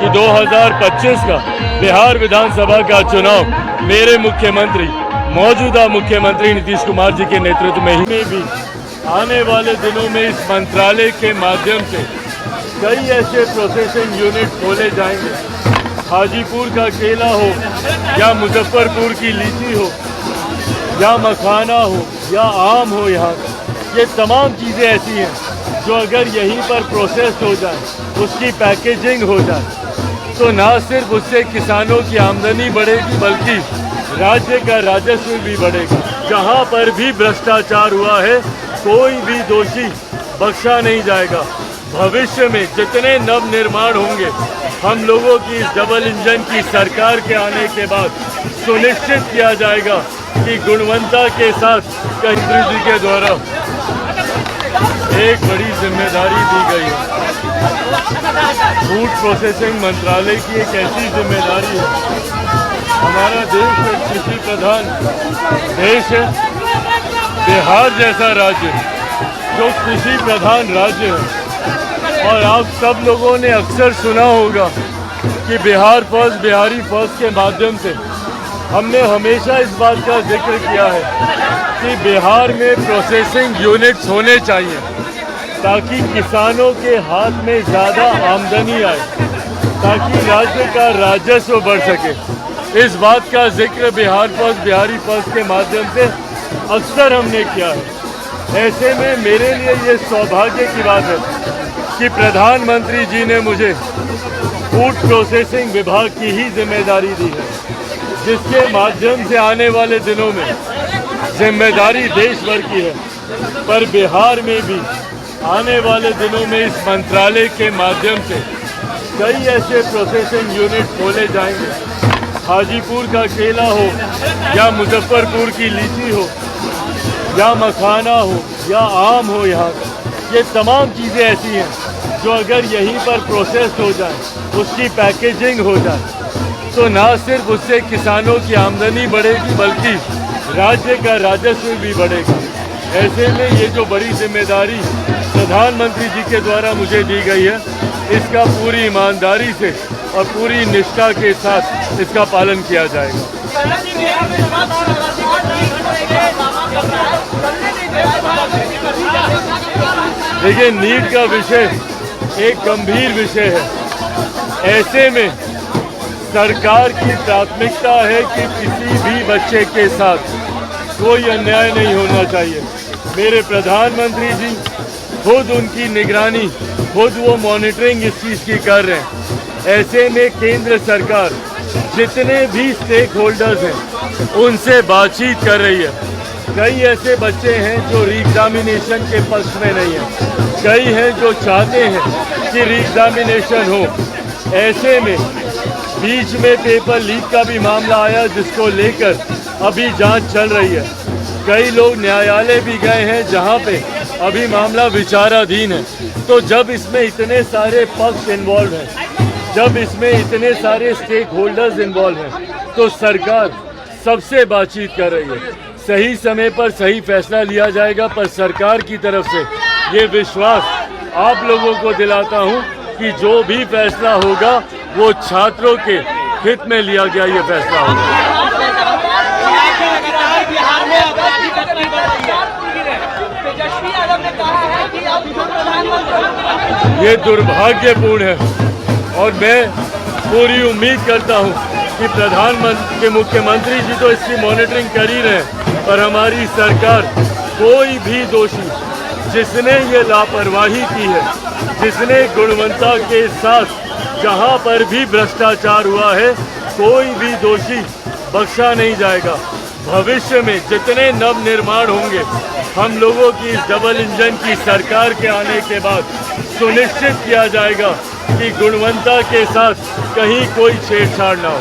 कि 2025 का बिहार विधानसभा का चुनाव मेरे मुख्यमंत्री मौजूदा मुख्यमंत्री नीतीश कुमार जी के नेतृत्व में भी आने वाले दिनों में इस मंत्रालय के माध्यम से कई ऐसे प्रोसेसिंग यूनिट खोले जाएंगे। हाजीपुर का केला हो या मुजफ्फरपुर की लीची हो या मखाना हो या आम हो, यहाँ ये तमाम चीज़ें ऐसी हैं जो अगर यहीं पर प्रोसेस हो जाए, उसकी पैकेजिंग हो जाए, तो ना सिर्फ उससे किसानों की आमदनी बढ़ेगी बल्कि राज्य का राजस्व भी बढ़ेगा। जहाँ पर भी भ्रष्टाचार हुआ है कोई भी दोषी बख्शा नहीं जाएगा। भविष्य में जितने नव निर्माण होंगे, हम लोगों की इस डबल इंजन की सरकार के आने के बाद सुनिश्चित किया जाएगा कि गुणवत्ता के साथ केंद्र जी के द्वारा एक बड़ी जिम्मेदारी दी गई है। फूड प्रोसेसिंग मंत्रालय की एक ऐसी जिम्मेदारी है। हमारा देश एक कृषि प्रधान देश है। बिहार जैसा राज्य जो कृषि प्रधान राज्य है, और आप सब लोगों ने अक्सर सुना होगा कि बिहार फर्स्ट, बिहारी फर्स्ट के माध्यम से हमने हमेशा इस बात का जिक्र किया है कि बिहार में प्रोसेसिंग यूनिट्स होने चाहिए ताकि किसानों के हाथ में ज़्यादा आमदनी आए, ताकि राज्य का राजस्व बढ़ सके। इस बात का जिक्र बिहार फर्स्ट, बिहारी फर्स्ट के माध्यम से अक्सर हमने किया है। ऐसे में मेरे लिए ये सौभाग्य की बात है कि प्रधानमंत्री जी ने मुझे फूड प्रोसेसिंग विभाग की ही जिम्मेदारी दी है, जिसके माध्यम से आने वाले दिनों में जिम्मेदारी देश भर की है, पर बिहार में भी आने वाले दिनों में इस मंत्रालय के माध्यम से कई ऐसे प्रोसेसिंग यूनिट खोले जाएंगे। हाजीपुर का केला हो या मुजफ्फरपुर की लीची हो या मखाना हो या आम हो, यहाँ ये तमाम चीज़ें ऐसी हैं जो अगर यहीं पर प्रोसेस हो जाए, उसकी पैकेजिंग हो जाए, तो ना सिर्फ उससे किसानों की आमदनी बढ़ेगी बल्कि राज्य का राजस्व भी बढ़ेगा। ऐसे में ये जो बड़ी जिम्मेदारी प्रधानमंत्री जी के द्वारा मुझे दी गई है, इसका पूरी ईमानदारी से और पूरी निष्ठा के साथ इसका पालन किया जाएगा। देखिए, नीट का विषय एक गंभीर विषय है। ऐसे में सरकार की प्राथमिकता है कि किसी भी बच्चे के साथ कोई अन्याय नहीं होना चाहिए। मेरे प्रधानमंत्री जी खुद उनकी निगरानी, खुद वो मॉनिटरिंग इस चीज़ की कर रहे हैं। ऐसे में केंद्र सरकार जितने भी स्टेक होल्डर्स हैं उनसे बातचीत कर रही है। कई ऐसे बच्चे हैं जो री-एग्जामिनेशन के पक्ष में नहीं हैं, कई हैं जो चाहते हैं कि री-एग्जामिनेशन हो। ऐसे में बीच में पेपर लीक का भी मामला आया, जिसको लेकर अभी जांच चल रही है। कई लोग न्यायालय भी गए हैं जहां पे अभी मामला विचाराधीन है। तो जब इसमें इतने सारे पक्ष इन्वॉल्व हैं, जब इसमें इतने सारे स्टेक होल्डर्स इन्वॉल्व हैं, तो सरकार सबसे बातचीत कर रही है। सही समय पर सही फैसला लिया जाएगा, पर सरकार की तरफ से ये विश्वास आप लोगों को दिलाता हूँ कि जो भी फैसला होगा वो छात्रों के हित में लिया गया ये फैसला होगा। ये दुर्भाग्यपूर्ण है और मैं पूरी उम्मीद करता हूँ कि प्रधानमंत्री के मुख्यमंत्री जी तो इसकी मॉनिटरिंग कर ही रहे हैं, पर हमारी सरकार कोई भी दोषी जिसने ये लापरवाही की है, जिसने गुणवत्ता के साथ जहाँ पर भी भ्रष्टाचार हुआ है, कोई भी दोषी बख्शा नहीं जाएगा। भविष्य में जितने नव निर्माण होंगे, हम लोगों की इस डबल इंजन की सरकार के आने के बाद सुनिश्चित किया जाएगा कि गुणवत्ता के साथ कहीं कोई छेड़छाड़ ना हो।